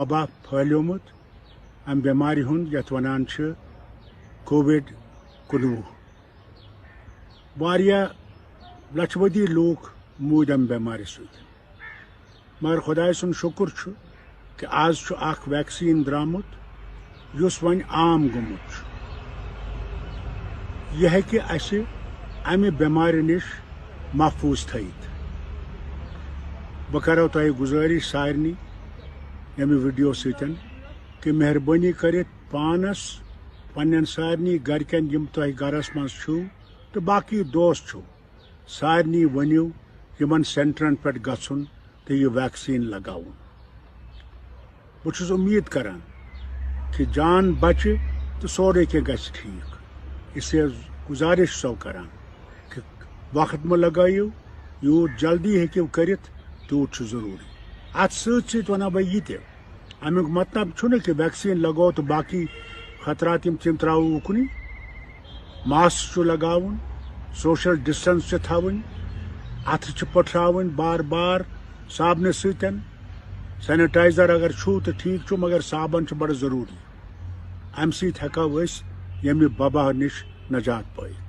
وبا پھلیومت ام بیماری ہند یتھ ونان کووڈ-19 واریاہ لچھ لوگ مود ام بیماری ست مگر خدائے سن شکر کہ آز اخ ویکسین درامت یس ون عام گومت یہ ہیکہ اسہ امہ بیماری نش محفوظ تھیت بہ کرو تہ گزارش سارنی یمہ ویڈیو ستن کہ مہربانی کرت پانس پنن سارنی گرکن یم تہ گرس مز چھو تو باقی دوست چھو سارنی ونیو یمن سینٹرن پہ گھن تو یہ ویکسین لگاؤن بہت امید کران کہ جان بچہ تو سورے کی گھس ٹھیک اس سے گزارش سو کران کہ وقت میں لگائیو یوت جلدی ہیکو کرت تیوت ضروری ات ست ونہ بہ یہ تہ امیک مطلب چھُنہ کہ ویکسین لگو تو باقی خطرات تم ترٛاوو اُکنٕے ماسک چھُ لگاوُن سوشل ڈسٹنس چھ تھاوٕنۍ اتھٕ چھ پٹھراوٕنۍ بار بار صابنہِ سۭتۍ سینیٹائزر اگر چھُ تو ٹھیک چھُ مگر صابن چھ بڑٕ ضروری امہ سۭتۍ ہیٚکو أسۍ ییٚمہِ وبا نش نجات پٲیِتھ